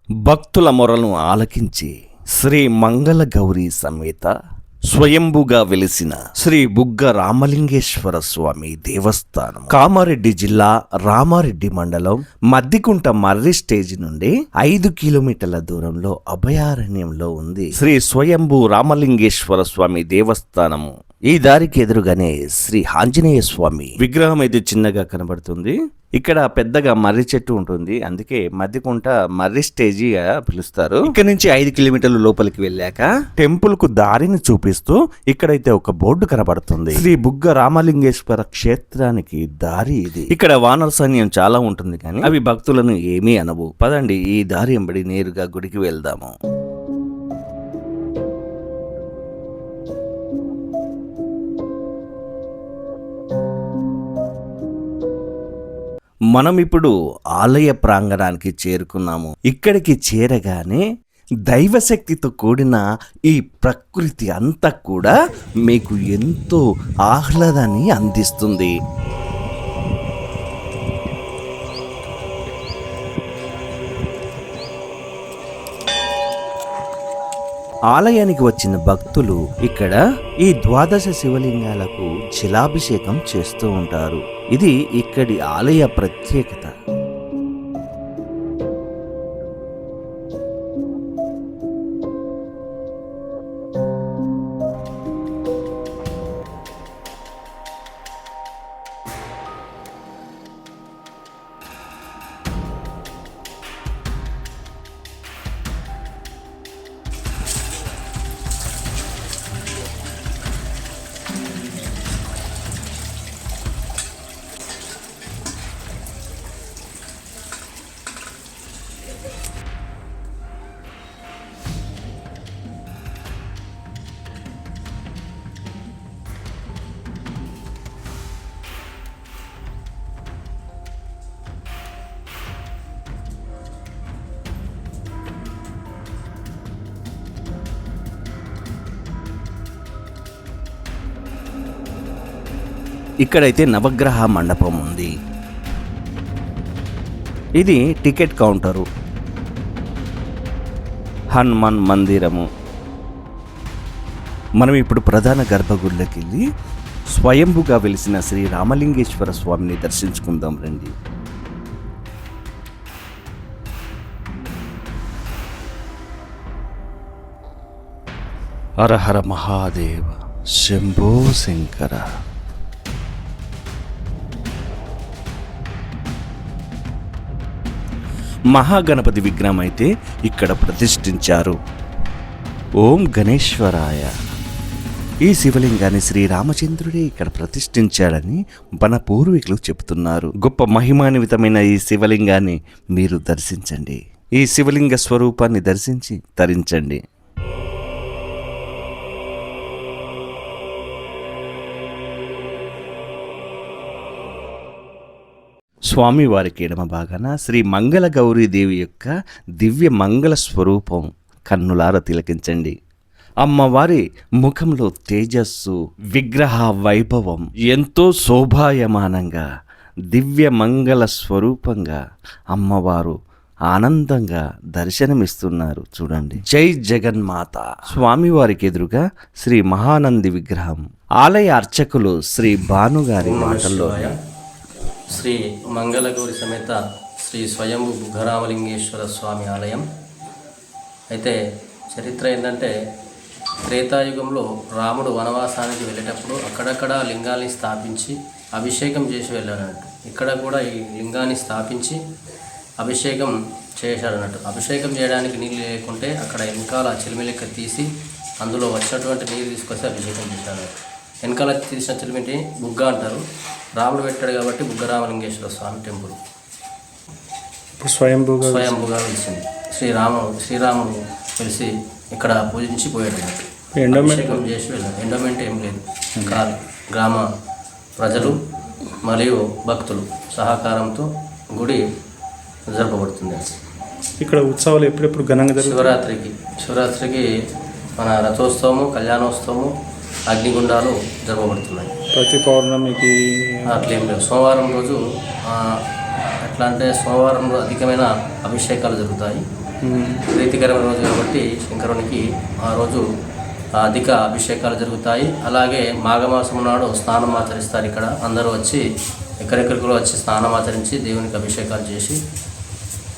భక్తుల మొరలను ఆలకించి శ్రీ మంగళ గౌరీ సమేత స్వయంభుగా వెలిసిన శ్రీ బుగ్గ రామలింగేశ్వర స్వామి దేవస్థానం కామారెడ్డి జిల్లా రామారెడ్డి మండలం మద్దికుంట మర్రి స్టేజ్ నుండి 5 కిలోమీటర్ల దూరంలో అభయారణ్యంలో ఉంది శ్రీ స్వయంభు రామలింగేశ్వర స్వామి దేవస్థానము. ఈ దారికి ఎదురుగానే శ్రీ ఆంజనేయ స్వామి విగ్రహం అయితే చిన్నగా కనబడుతుంది. ఇక్కడ పెద్దగా మర్రి చెట్టు ఉంటుంది, అందుకే మద్దికుంట మర్రి స్టేజిగా పిలుస్తారు. ఇక్కడ నుంచి 5 కిలోమీటర్ల లోపలికి వెళ్ళాక టెంపుల్ కు దారిని చూపిస్తూ ఇక్కడైతే ఒక బోర్డు కనబడుతుంది. శ్రీ బుగ్గ రామలింగేశ్వర క్షేత్రానికి దారి ఇది. ఇక్కడ వానర సైన్యం చాలా ఉంటుంది, కానీ అవి భక్తులను ఏమీ అనవు. పదండి, ఈ దారి ఎంబడి నేరుగా గుడికి వెళ్దాము. మనం ఇప్పుడు ఆలయ ప్రాంగణానికి చేరుకున్నాము. ఇక్కడికి చేరగానే దైవశక్తితో కూడిన ఈ ప్రకృతి అంతా కూడా మీకు ఎంతో ఆహ్లాదాన్ని అందిస్తుంది. ఆలయానికి వచ్చిన భక్తులు ఇక్కడ ఈ 12 శివలింగాలకు జలాభిషేకం చేస్తూ ఉంటారు. ఇది ఇక్కడి ఆలయ ప్రత్యేకత. ఇక్కడైతే నవగ్రహ మండపం ఉంది. ఇది టికెట్ కౌంటరు. హనుమాన్ మందిరము. మనం ఇప్పుడు ప్రధాన గర్భగుడిలోకి వెళ్ళి స్వయంభుగా వెలిసిన శ్రీ రామలింగేశ్వర స్వామిని దర్శించుకుందాం రండి. హర హర మహాదేవ శంభో శంకర. మహాగణపతి విగ్రహం అయితే ఇక్కడ ప్రతిష్ఠించారు. ఓం గణేశ్వరాయ. ఈ శివలింగాన్ని శ్రీరామచంద్రుడే ఇక్కడ ప్రతిష్ఠించాడని మన పూర్వీకులు చెబుతున్నారు. గొప్ప మహిమాన్వితమైన ఈ శివలింగాన్ని మీరు దర్శించండి. ఈ శివలింగ స్వరూపాన్ని దర్శించి తరించండి. స్వామివారికి ఎడమ భాగాన శ్రీ మంగళ గౌరీదేవి యొక్క దివ్య మంగళ స్వరూపం కన్నులార తిలకించండి. అమ్మవారి ముఖంలో తేజస్సు, విగ్రహ వైభవం ఎంతో శోభాయమానంగా దివ్య మంగళ స్వరూపంగా అమ్మవారు ఆనందంగా దర్శనమిస్తున్నారు. చూడండి. జై జగన్మాత. స్వామివారికి ఎదురుగా శ్రీ మహానంది విగ్రహం. ఆలయ అర్చకులు శ్రీ భానుగారి మాటల్లో శ్రీ మంగళగౌరి సమేత శ్రీ స్వయంభు బుగ్గరామలింగేశ్వర స్వామి ఆలయం. అయితే చరిత్ర ఏంటంటే, త్రేతాయుగంలో రాముడు వనవాసానికి వెళ్ళేటప్పుడు అక్కడక్కడ లింగాన్ని స్థాపించి అభిషేకం చేసి వెళ్ళాడన్నట్టు. ఇక్కడ కూడా ఈ లింగాన్ని స్థాపించి అభిషేకం చేశాడన్నట్టు. అభిషేకం చేయడానికి నీళ్ళు లేకుంటే అక్కడ వెనకాల చిలిమిలెక్క తీసి అందులో వచ్చినటువంటి నీరు తీసుకొచ్చి అభిషేకం చేశాడు. వెనకాల తీసిన చిలిమిటి బుగ్గ అంటారు. రాముడు పెట్టాడు కాబట్టి బుగ్గరామలింగేశ్వర స్వామి టెంపుల్ ఇప్పుడు స్వయంభుగా వెలిసింది. శ్రీరాముడు వెలిసి ఇక్కడ పూజించి పోయాడు అన్నట్టు. అభిషేకం చేసి వెళ్ళాడు. ఎండోమెంట్ ఏం లేదు. గ్రామ ప్రజలు మరియు భక్తులు సహకారంతో గుడి జరపబడుతుంది. ఇక్కడ ఉత్సవాలు ఎప్పుడెప్పుడు ఘనంగా శివరాత్రికి మన రథోత్సవము, కళ్యాణోత్సవము, అగ్నిగుండాలు జరపబడుతున్నాయి. ప్రతి పౌర్ణమికి అట్లేం లేవు. సోమవారం రోజు ఎట్లా అంటే, సోమవారం రోజు అధికమైన అభిషేకాలు జరుగుతాయి. ప్రీతికరమైన రోజు కాబట్టి శంకరునికి ఆ రోజు అధిక అభిషేకాలు జరుగుతాయి. అలాగే మాఘమాసం నాడు స్నానం ఆచరిస్తారు. ఇక్కడ అందరూ వచ్చి ఎక్కడెక్కడికి వచ్చి స్నానం ఆచరించి దేవునికి అభిషేకాలు చేసి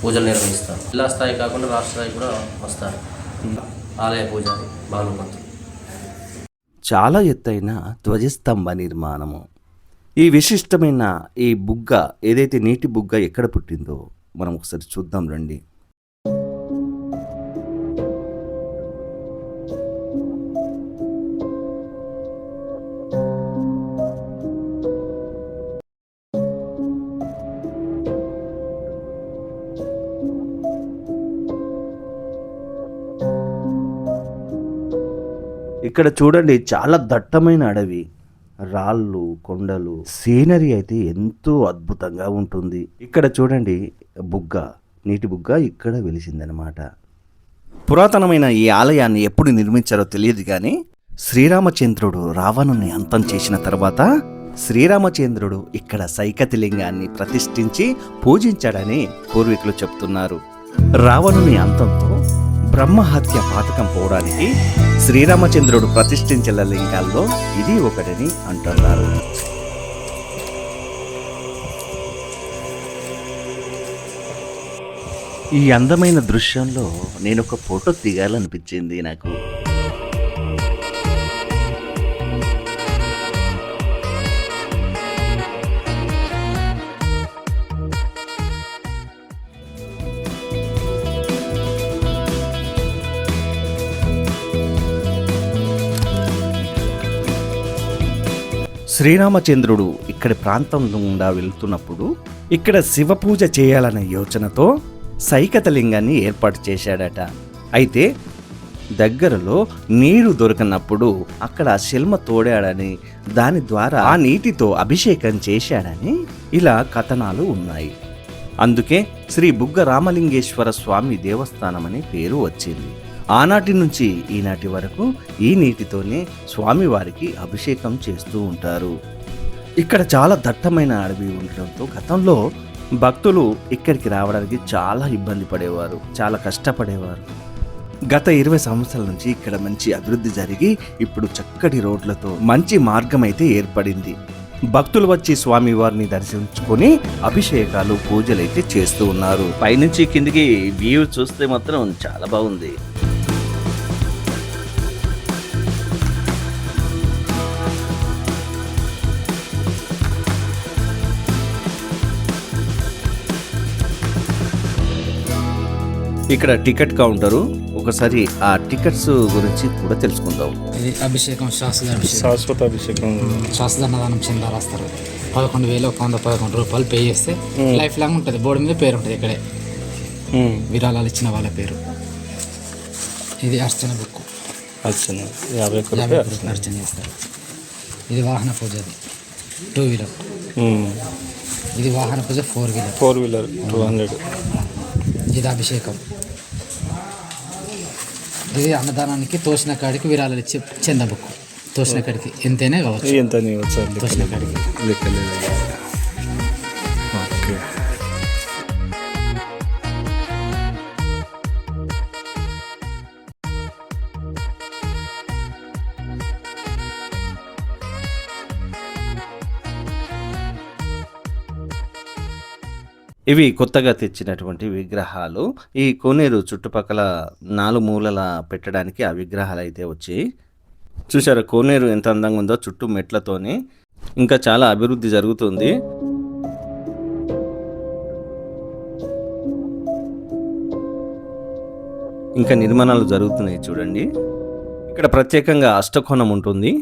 పూజలు నిర్వహిస్తారు. జిల్లా స్థాయి కాకుండా రాష్ట్ర స్థాయి కూడా వస్తారు. ఆలయ పూజారి బాలుపంతులు. చాలా ఎత్తైన ధ్వజస్తంభ నిర్మాణము. ఈ విశిష్టమైన ఈ బుగ్గ ఏదైతే నీటి బుగ్గ ఎక్కడ పుట్టిందో మనం ఒకసారి చూద్దాం రండి. ఇక్కడ చూడండి, చాలా దట్టమైన అడవి, రాళ్ళు, కొండలు, సీనరీ అయితే ఎంతో అద్భుతంగా ఉంటుంది. ఇక్కడ చూడండి, బుగ్గ, నీటి బుగ్గ ఇక్కడ వెలిసిందనమాట. పురాతనమైన ఈ ఆలయాన్ని ఎప్పుడు నిర్మించారో తెలియదు కానీ శ్రీరామచంద్రుడు రావణుని అంతం చేసిన తర్వాత శ్రీరామచంద్రుడు ఇక్కడ సైకతి లింగాన్ని ప్రతిష్ఠించి పూజించాడని పూర్వీకులు చెప్తున్నారు. రావణుని అంతంతో బ్రహ్మహత్య పాతకం పోవడానికి శ్రీరామచంద్రుడు ప్రతిష్ఠించిన లింగాల్లో ఇది ఒకటని అంటున్నారు. ఈ అందమైన దృశ్యంలో నేను ఒక ఫోటో దిగాలనిపించింది నాకు. శ్రీరామచంద్రుడు ఇక్కడి ప్రాంతం గుండా వెళ్తున్నప్పుడు ఇక్కడ శివ పూజ చేయాలనే యోచనతో సైకత లింగాన్ని ఏర్పాటు చేశాడట. అయితే దగ్గరలో నీరు దొరకనప్పుడు అక్కడ శిల్మ తోడాడని, దాని ద్వారా ఆ నీటితో అభిషేకం చేశాడని ఇలా కథనాలు ఉన్నాయి. అందుకే శ్రీ బుగ్గ రామలింగేశ్వర స్వామి దేవస్థానం అనే పేరు వచ్చింది. ఆనాటి నుంచి ఈనాటి వరకు ఈ నీటితోనే స్వామివారికి అభిషేకం చేస్తూ ఉంటారు. ఇక్కడ చాలా దట్టమైన అడవి ఉండటంతో గతంలో భక్తులు ఇక్కడికి రావడానికి చాలా ఇబ్బంది పడేవారు, చాలా కష్టపడేవారు. గత 20 సంవత్సరాల నుంచి ఇక్కడ మంచి అభివృద్ధి జరిగి ఇప్పుడు చక్కటి రోడ్లతో మంచి మార్గం అయితే ఏర్పడింది. భక్తులు వచ్చి స్వామివారిని దర్శించుకొని అభిషేకాలు, పూజలు అయితే చేస్తూ ఉన్నారు. పైనుంచి కిందికి వ్యూ చూస్తే మాత్రం చాలా బాగుంది. ఇక్కడ టికెట్ కౌంటరు, ఒకసారి ఆ టికెట్స్ గురించి కూడా తెలుసుకుందాం. ఇది అభిషేకం, శాశ్వత అభిషేకం, శాశ్వత అన్నదానం చందా రాస్తారు. 11,111 రూపాయలు పే చేస్తే లైఫ్ లాంగ్ ఉంటుంది. బోర్డు మీద పేరు ఉంటుంది ఇక్కడే, విరాళాలు ఇచ్చిన వాళ్ళ పేరు. ఇది అర్చన బుక్, అర్చన 50 అర్చన చేస్తారు. ఇది వాహన పూజ, అది 2 వీలర్. ఇది వాహన పూజ 4 వీలర్ 200. ఇది అభిషేకం. ఇది అన్నదానానికి తోసిన కాడికి విరాళాలు ఇచ్చే చందా బుక్. తోసిన కాడికి ఎంతైనా కావచ్చు, తోసిన కాడికి. ఓకే. ఇవి కొత్తగా తెచ్చినటువంటి విగ్రహాలు. ఈ కోనేరు చుట్టుపక్కల 4 మూలల పెట్టడానికి ఆ విగ్రహాలు అయితే వచ్చాయి. చూసారా కోనేరు ఎంత అందంగా ఉందో, చుట్టూ మెట్లతోని. ఇంకా చాలా అభివృద్ధి జరుగుతుంది. ఇంకా నిర్మాణాలు జరుగుతున్నాయి చూడండి. ఇక్కడ ప్రత్యేకంగా అష్టకోణం ఉంటుంది.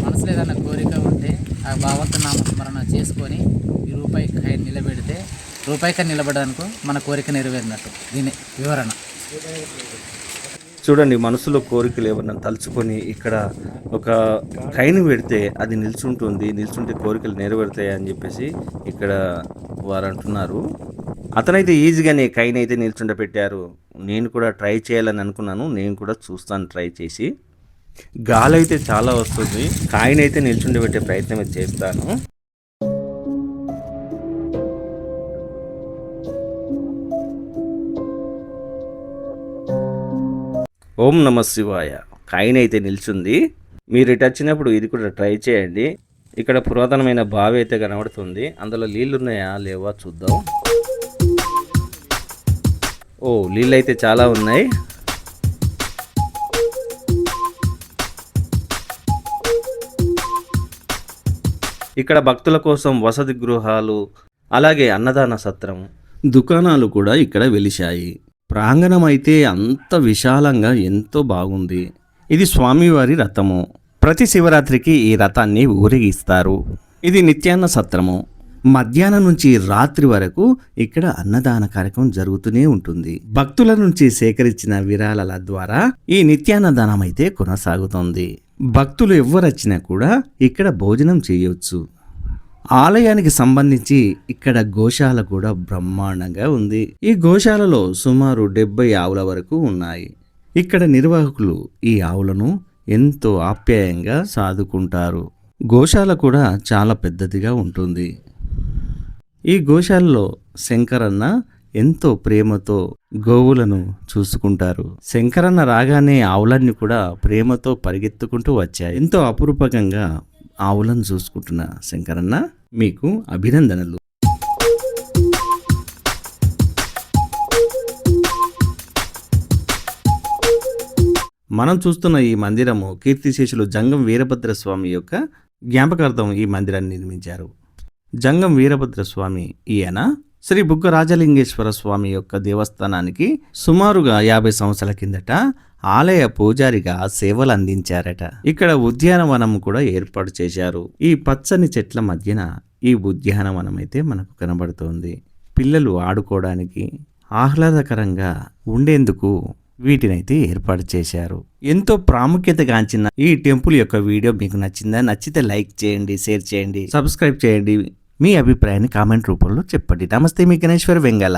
మనసులో ఏదైనా కోరిక ఉంటే ఆ భావంత నామస్మరణ చేసుకొని ఈ రూపాయికాయ నిలబెడితే రూపాయికాయ నిలబడడానికి మన కోరిక నెరవేరినట్టు. దీని వివరణ చూడండి, మనసులో కోరికలు ఏమన్నా తలుచుకొని ఇక్కడ ఒక కైను పెడితే అది నిల్చుంటుంది, నిల్చుంటే కోరికలు నెరవేరుతాయి అని చెప్పేసి ఇక్కడ వారు అంటున్నారు. అతనైతే ఈజీగానే కైన్ అయితే నిల్చుండ పెట్టారు. నేను కూడా ట్రై చేయాలని అనుకున్నాను, నేను కూడా చూస్తాను ట్రై చేసి. గాలి అయితే చాలా వస్తుంది, కాయిన్ అయితే నిల్చుండి పెట్టే ప్రయత్నం అయితే చేస్తాను. ఓం నమ శివాయ. కాయిన్ అయితే నిల్చుంది. మీరు ఇటు వచ్చినప్పుడు ఇది కూడా ట్రై చేయండి. ఇక్కడ పురాతనమైన బావి అయితే కనబడుతుంది. అందులో నీళ్ళు ఉన్నాయా లేవా చూద్దాం. ఓ, నీళ్ళు అయితే చాలా ఉన్నాయి. ఇక్కడ భక్తుల కోసం వసతి గృహాలు, అలాగే అన్నదాన సత్రం, దుకాణాలు కూడా ఇక్కడ వెలిశాయి. ప్రాంగణం అయితే అంత విశాలంగా ఎంతో బాగుంది. ఇది స్వామివారి రథము. ప్రతి శివరాత్రికి ఈ రథాన్ని ఊరేగిస్తారు. ఇది నిత్యాన్న సత్రము. మధ్యాహ్నం నుంచి రాత్రి వరకు ఇక్కడ అన్నదాన కార్యక్రమం జరుగుతూనే ఉంటుంది. భక్తుల నుంచి సేకరించిన విరాళాల ద్వారా ఈ నిత్యాన్నదానం అయితే కొనసాగుతోంది. భక్తులు ఎవ్వరొచ్చినా కూడా ఇక్కడ భోజనం చేయొచ్చు. ఆలయానికి సంబంధించి ఇక్కడ గోశాల కూడా బ్రహ్మాండంగా ఉంది. ఈ గోశాలలో సుమారు 70 ఆవుల వరకు ఉన్నాయి. ఇక్కడ నిర్వాహకులు ఈ ఆవులను ఎంతో ఆప్యాయంగా సాదుకుంటారు. గోశాల కూడా చాలా పెద్దదిగా ఉంటుంది. ఈ గోశాలలో శంకరన్న ఎంతో ప్రేమతో గోవులను చూసుకుంటారు. శంకరన్న రాగానే ఆవులన్నీ కూడా ప్రేమతో పరిగెత్తుకుంటూ వచ్చాయి. ఎంతో అపురూపకంగా ఆవులను చూసుకుంటున్న శంకరన్న, మీకు అభినందనలు. మనం చూస్తున్న ఈ మందిరము కీర్తిశేషులు జంగం వీరభద్రస్వామి యొక్క జ్ఞాపకార్థం ఈ మందిరాన్ని నిర్మించారు. జంగం వీరభద్రస్వామి ఈయన శ్రీ బుగ్గ రాజలింగేశ్వర స్వామి యొక్క దేవస్థానానికి సుమారుగా 50 సంవత్సరాల కిందట ఆలయ పూజారిగా సేవలు అందించారట. ఇక్కడ ఉద్యానవనం కూడా ఏర్పాటు చేశారు. ఈ పచ్చని చెట్ల మధ్యన ఈ ఉద్యానవనం అయితే మనకు కనబడుతోంది. పిల్లలు ఆడుకోవడానికి ఆహ్లాదకరంగా ఉండేందుకు వీటినైతే ఏర్పాటు చేశారు. ఎంతో ప్రాముఖ్యతగాంచిన ఈ టెంపుల్ యొక్క వీడియో మీకు నచ్చిందా? నచ్చితే లైక్ చేయండి, షేర్ చేయండి, సబ్స్క్రైబ్ చేయండి. మీ అభిప్రాయాన్ని కామెంట్ రూపంలో చెప్పండి. నమస్తే, మీ గణేశ్వర్ వెంగళ.